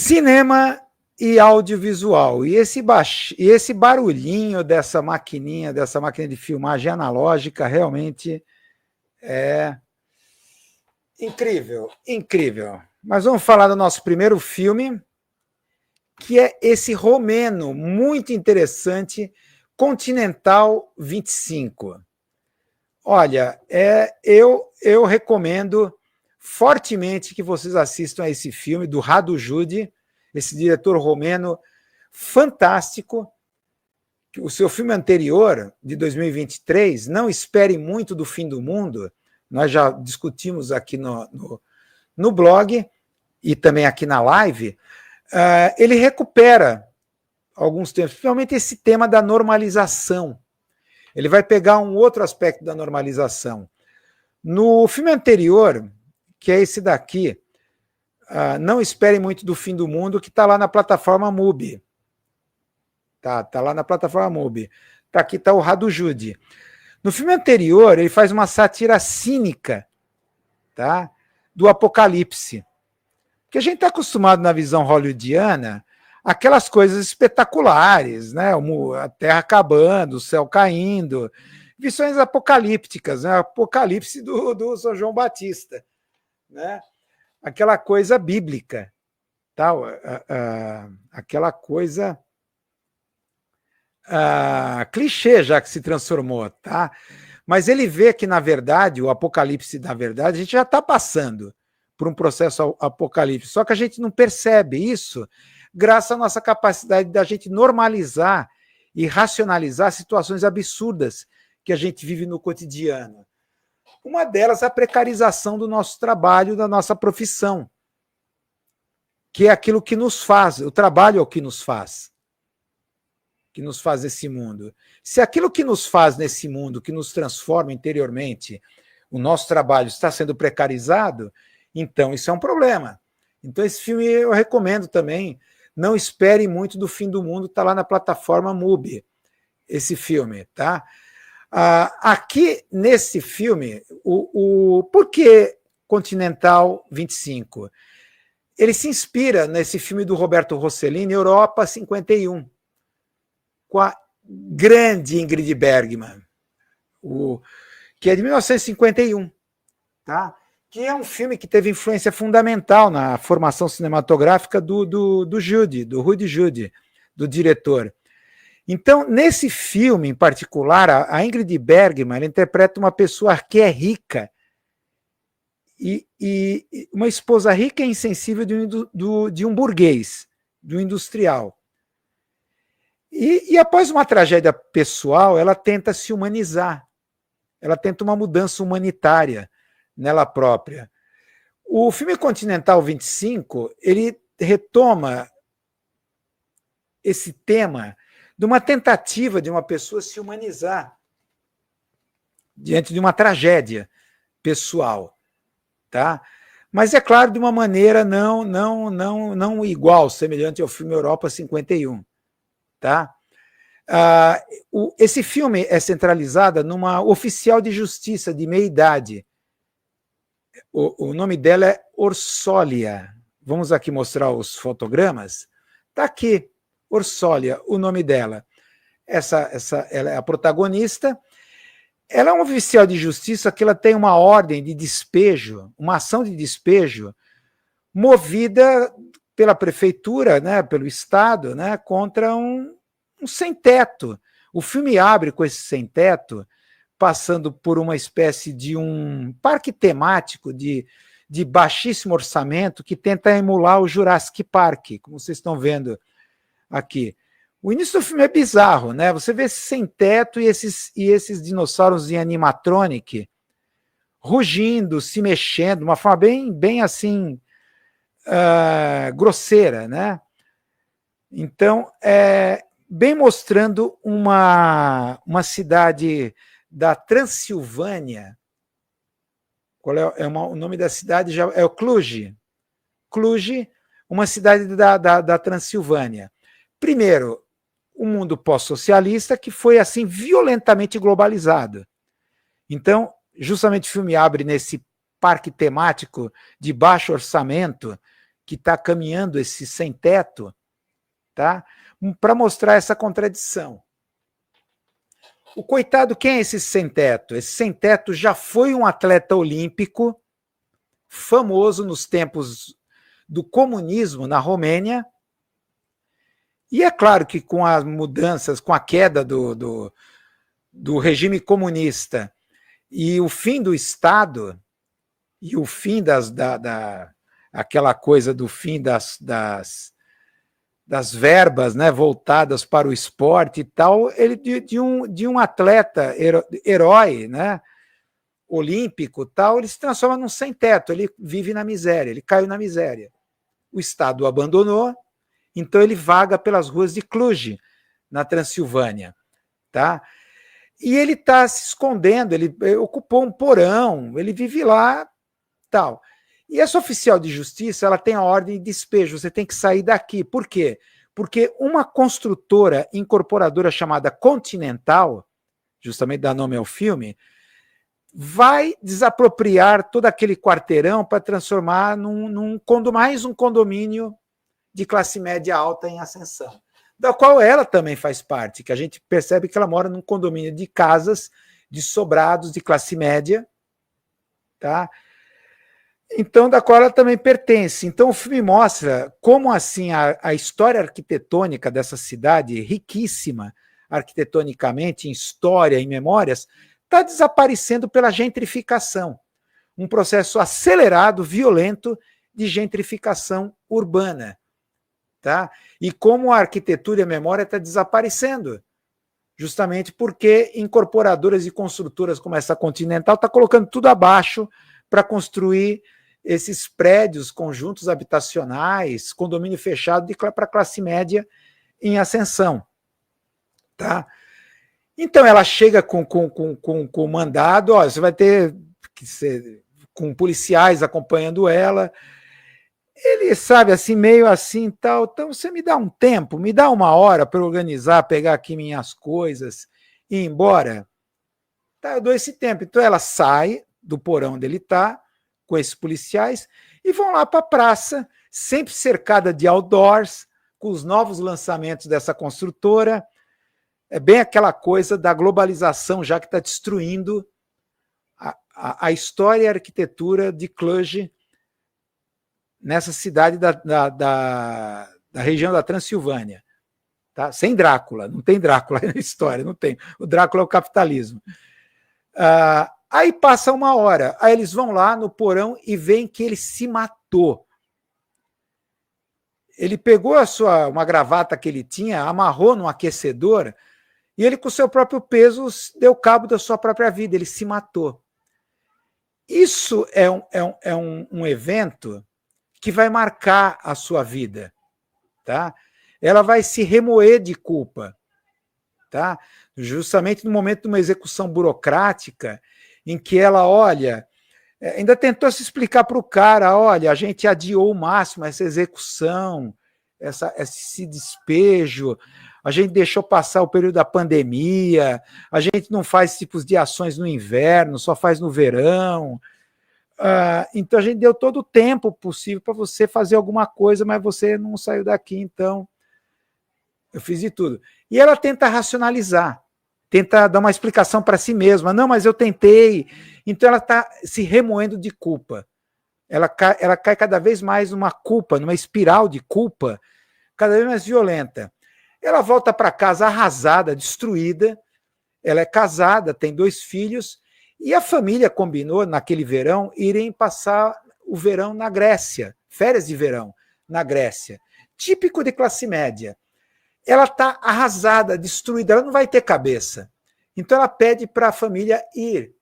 Cinema e audiovisual. E esse barulhinho dessa maquininha de filmagem analógica realmente é incrível, incrível. Mas vamos falar do nosso primeiro filme, que é esse romeno muito interessante, Continental 25. Olha, eu recomendo fortemente que vocês assistam a esse filme do Radu Jude, esse diretor romeno fantástico. O seu filme anterior, de 2023, Não Espere Muito do Fim do Mundo, nós já discutimos aqui no blog e também aqui na live, ele recupera alguns temas, principalmente esse tema da normalização. Ele vai pegar um outro aspecto da normalização. No filme anterior, que é esse daqui, Não Espere Muito do Fim do Mundo, que está lá na plataforma MUBI. Tá lá na plataforma MUBI. Aqui está o Radu Jude. No filme anterior, ele faz uma sátira cínica, tá, do apocalipse. Porque a gente está acostumado na visão hollywoodiana aquelas coisas espetaculares, né? A terra acabando, o céu caindo, visões apocalípticas, né? Apocalipse do São João Batista, né? Aquela coisa bíblica, tal, aquela coisa clichê já que se transformou, tá? Mas ele vê que, na verdade, o apocalipse da verdade, a gente já está passando por um processo apocalipse, só que a gente não percebe isso graças à nossa capacidade da gente normalizar e racionalizar situações absurdas que a gente vive no cotidiano. Uma delas é a precarização do nosso trabalho, da nossa profissão, que é aquilo que nos faz, o trabalho é o que nos faz esse mundo. Se aquilo que nos faz nesse mundo, que nos transforma interiormente, o nosso trabalho está sendo precarizado, então isso é um problema. Então esse filme eu recomendo também. Não Espere Muito do Fim do Mundo, está lá na plataforma MUBI, esse filme, tá? Aqui nesse filme, por que Continental 25? Ele se inspira nesse filme do Roberto Rossellini, Europa 51, com a grande Ingrid Bergman, que é de 1951, tá? Que é um filme que teve influência fundamental na formação cinematográfica do Rudy Jude, do diretor. Então, nesse filme em particular, a Ingrid Bergman ela interpreta uma pessoa que é rica, e uma esposa rica e insensível de um burguês, de um industrial. E após uma tragédia pessoal, ela tenta se humanizar, ela tenta uma mudança humanitária nela própria. O filme Continental 25, ele retoma esse tema de uma tentativa de uma pessoa se humanizar diante de uma tragédia pessoal, tá? Mas é claro, de uma maneira não igual, semelhante ao filme Europa 51, tá? Esse filme é centralizado numa oficial de justiça de meia-idade. O nome dela é Orsólia. Vamos aqui mostrar os fotogramas. Está aqui, Orsólia, o nome dela. Ela é a protagonista. Ela é uma oficial de justiça que ela tem uma ordem de despejo, uma ação de despejo, movida pela prefeitura, né, pelo Estado, né, contra um sem-teto. O filme abre com esse sem-teto, passando por uma espécie de um parque temático de baixíssimo orçamento que tenta emular o Jurassic Park, como vocês estão vendo aqui. O início do filme é bizarro, né? Você vê esse sem-teto e esses dinossauros em animatronic rugindo, se mexendo, de uma forma bem assim, grosseira, né? Então, bem mostrando uma cidade da Transilvânia. Qual o nome da cidade? Já é o Cluj. Cluj, uma cidade da Transilvânia. Primeiro, o mundo pós-socialista que foi assim violentamente globalizado. Então, justamente o filme abre nesse parque temático de baixo orçamento que está caminhando esse sem-teto, tá? Para mostrar essa contradição. O coitado, quem é esse sem-teto? Esse sem-teto já foi um atleta olímpico, famoso nos tempos do comunismo na Romênia, e é claro que com as mudanças, com a queda do regime comunista e o fim do Estado, e o fim aquela coisa do fim das verbas, né, voltadas para o esporte e tal, ele de um atleta herói, né, olímpico tal, ele se transforma num sem-teto, ele vive na miséria, ele caiu na miséria. O Estado o abandonou, então ele vaga pelas ruas de Cluj, na Transilvânia, tá? E ele está se escondendo, ele ocupou um porão, ele vive lá, tal. E essa oficial de justiça, ela tem a ordem de despejo, você tem que sair daqui. Por quê? Porque uma construtora incorporadora chamada Continental, justamente dá nome ao filme, vai desapropriar todo aquele quarteirão para transformar mais um condomínio de classe média alta em ascensão, da qual ela também faz parte, que a gente percebe que ela mora num condomínio de casas, de sobrados de classe média, tá? Então, da qual ela também pertence. Então, o filme mostra como assim a história arquitetônica dessa cidade, riquíssima arquitetonicamente, em história, em memórias, está desaparecendo pela gentrificação. Um processo acelerado, violento, de gentrificação urbana. Tá? E como a arquitetura e a memória está desaparecendo, justamente porque incorporadoras e construtoras como essa Continental está colocando tudo abaixo para construir esses prédios, conjuntos habitacionais, condomínio fechado para classe média em ascensão. Tá? Então ela chega com o mandado, ó, você vai ter que ser com policiais acompanhando ela. Ele sabe assim, meio assim tal. Então você me dá um tempo, me dá uma hora para organizar, pegar aqui minhas coisas e ir embora. Tá, eu dou esse tempo. Então ela sai do porão onde ele está, com esses policiais, e vão lá para a praça, sempre cercada de outdoors, com os novos lançamentos dessa construtora. É bem aquela coisa da globalização já que está destruindo a história e a arquitetura de Cluj nessa cidade da região da Transilvânia. Tá? Sem Drácula, não tem Drácula na história, não tem. O Drácula é o capitalismo. Aí passa uma hora, aí eles vão lá no porão e veem que ele se matou. Ele pegou uma gravata que ele tinha, amarrou num aquecedor, e ele, com o seu próprio peso, deu cabo da sua própria vida, ele se matou. Isso é um evento que vai marcar a sua vida. Tá? Ela vai se remoer de culpa. Tá? Justamente no momento de uma execução burocrática, em que ela, olha, ainda tentou se explicar para o cara, olha, a gente adiou o máximo essa execução, esse despejo, a gente deixou passar o período da pandemia, a gente não faz tipos de ações no inverno, só faz no verão. Então a gente deu todo o tempo possível para você fazer alguma coisa, mas você não saiu daqui, então eu fiz de tudo. E ela tenta racionalizar, tenta dar uma explicação para si mesma. Não, mas eu tentei. Então ela está se remoendo de culpa. Ela cai cada vez mais numa culpa, numa espiral de culpa, cada vez mais violenta. Ela volta para casa arrasada, destruída. Ela é casada, tem 2 filhos, e a família combinou, naquele verão, irem passar o verão na Grécia, férias de verão na Grécia. Típico de classe média. Ela está arrasada, destruída, ela não vai ter cabeça. Então ela pede para a família ir.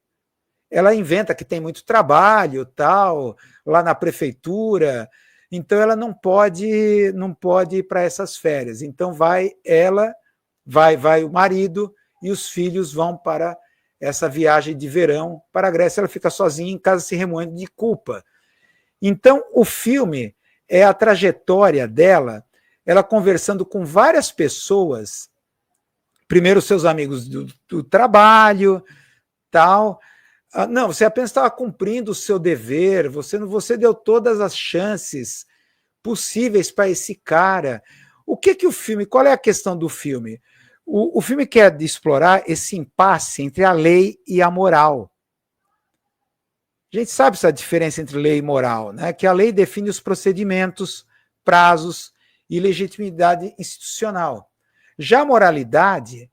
Ela inventa que tem muito trabalho, tal, lá na prefeitura, então ela não pode ir para essas férias. Então vai o marido e os filhos vão para essa viagem de verão para a Grécia. Ela fica sozinha em casa se remoendo de culpa. Então o filme é a trajetória dela, ela conversando com várias pessoas, primeiro seus amigos do trabalho, tal. Não, você apenas estava cumprindo o seu dever, você deu todas as chances possíveis para esse cara. O que o filme, qual é a questão do filme? O filme quer explorar esse impasse entre a lei e a moral. A gente sabe essa diferença entre lei e moral, né? Que a lei define os procedimentos, prazos e legitimidade institucional. Já a moralidade,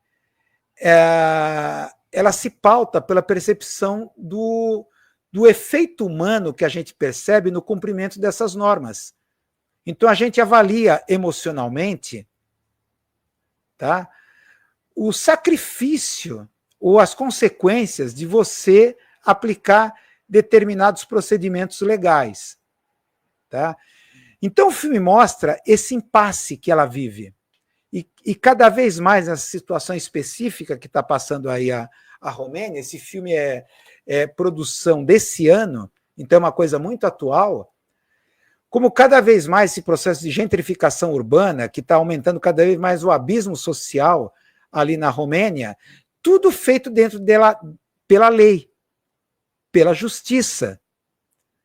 ela se pauta pela percepção do efeito humano que a gente percebe no cumprimento dessas normas. Então a gente avalia emocionalmente, tá, o sacrifício ou as consequências de você aplicar determinados procedimentos legais. Tá? Então o filme mostra esse impasse que ela vive. E cada vez mais nessa situação específica que está passando aí a Romênia, esse filme é produção desse ano, então é uma coisa muito atual, como cada vez mais esse processo de gentrificação urbana, que está aumentando cada vez mais o abismo social ali na Romênia, tudo feito dentro dela pela lei, pela justiça.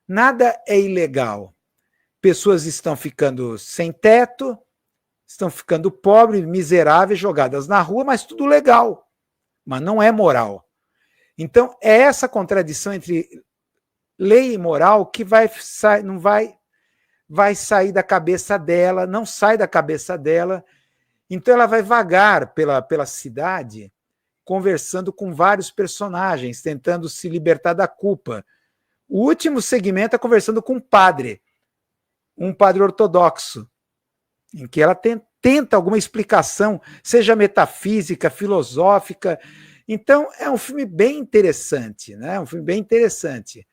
Nada é ilegal. Pessoas estão ficando sem teto, estão ficando pobres, miseráveis, jogadas na rua, mas tudo legal, mas não é moral. Então, é essa contradição entre lei e moral que não vai sair da cabeça dela, não sai da cabeça dela. Então ela vai vagar pela cidade, conversando com vários personagens, tentando se libertar da culpa. O último segmento é conversando com um padre ortodoxo, em que ela tenta alguma explicação, seja metafísica, filosófica. Então é um filme bem interessante, né? Um filme bem interessante.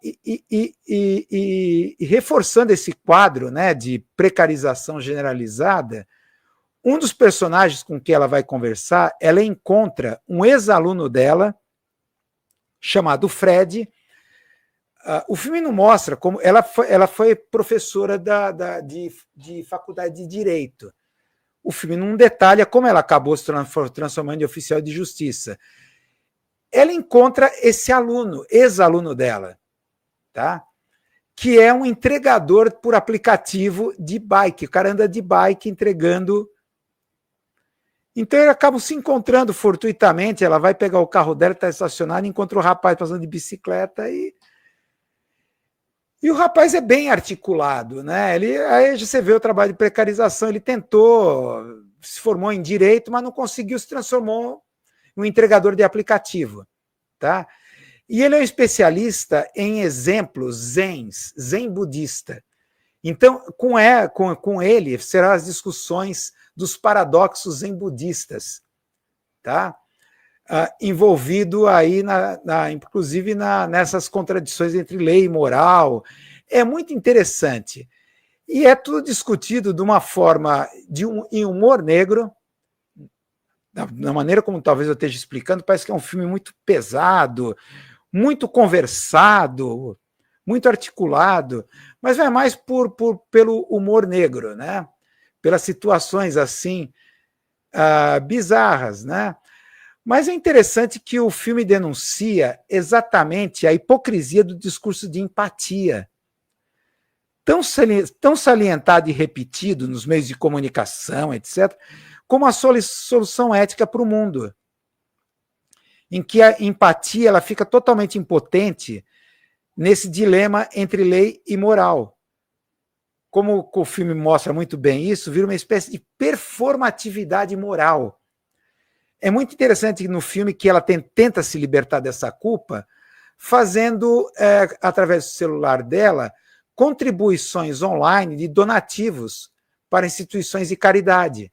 E reforçando esse quadro, né, de precarização generalizada, um dos personagens com que ela vai conversar, ela encontra um ex-aluno dela, chamado Fred. O filme não mostra como ela foi professora de faculdade de Direito. O filme não detalha como ela acabou se transformando em oficial de justiça. Ela encontra esse aluno, ex-aluno dela, tá? Que é um entregador por aplicativo de bike. O cara anda de bike entregando. Então eles acabam se encontrando fortuitamente. Ela vai pegar o carro dela, está estacionado, encontra o rapaz passando de bicicleta e o rapaz é bem articulado, né? Aí você vê o trabalho de precarização. Ele tentou, se formou em direito, mas não conseguiu, se transformou um entregador de aplicativo, tá? E ele é um especialista em exemplos zen budista. Então, com ele, serão as discussões dos paradoxos zen budistas, tá? Envolvido aí, inclusive, nessas contradições entre lei e moral. É muito interessante. E é tudo discutido de uma forma em humor negro, da maneira como talvez eu esteja explicando, parece que é um filme muito pesado, muito conversado, muito articulado, mas vai mais pelo humor negro, né? Pelas situações assim bizarras, né? Mas é interessante que o filme denuncia exatamente a hipocrisia do discurso de empatia, tão salientado e repetido nos meios de comunicação, etc., como a solução ética para o mundo, em que a empatia ela fica totalmente impotente nesse dilema entre lei e moral. Como o filme mostra muito bem isso, vira uma espécie de performatividade moral. É muito interessante no filme que ela tenta se libertar dessa culpa, fazendo, através do celular dela, contribuições online de donativos para instituições de caridade.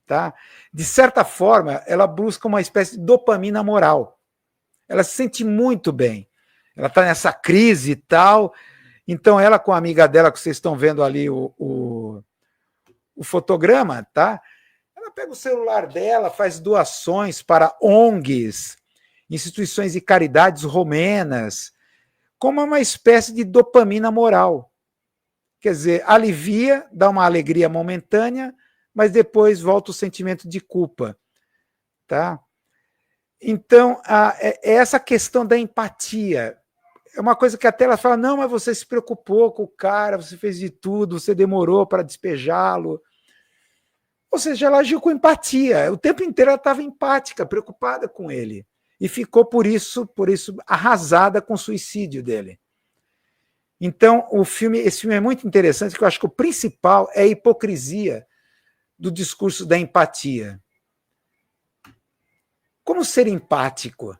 Tá? De certa forma, ela busca uma espécie de dopamina moral. Ela se sente muito bem. Ela está nessa crise e tal. Então, ela com a amiga dela, que vocês estão vendo ali o fotograma, tá? Ela pega o celular dela, faz doações para ONGs, instituições de caridades romenas, como uma espécie de dopamina moral. Quer dizer, alivia, dá uma alegria momentânea, mas depois volta o sentimento de culpa. Tá? Então, essa questão da empatia, é uma coisa que até ela fala, não, mas você se preocupou com o cara, você fez de tudo, você demorou para despejá-lo. Ou seja, ela agiu com empatia. O tempo inteiro ela estava empática, preocupada com ele. E ficou por isso arrasada com o suicídio dele. Então, esse filme é muito interessante, porque eu acho que o principal é a hipocrisia do discurso da empatia. Como ser empático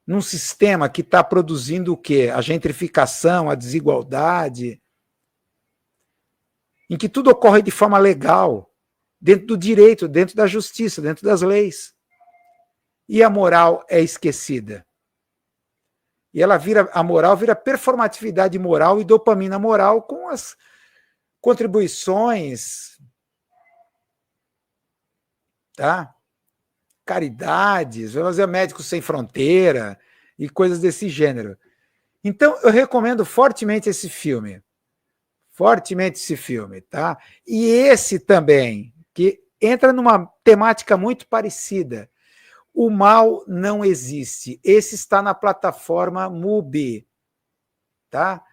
num sistema que está produzindo o quê? A gentrificação, a desigualdade, em que tudo ocorre de forma legal, dentro do direito, dentro da justiça, dentro das leis. E a moral é esquecida. E a moral vira performatividade moral e dopamina moral com as contribuições, tá? Caridades, vamos dizer, Médicos Sem Fronteira e coisas desse gênero. Então, eu recomendo fortemente esse filme. Fortemente esse filme, tá? E esse também, que entra numa temática muito parecida. O mal não existe. Esse está na plataforma MUBI, tá?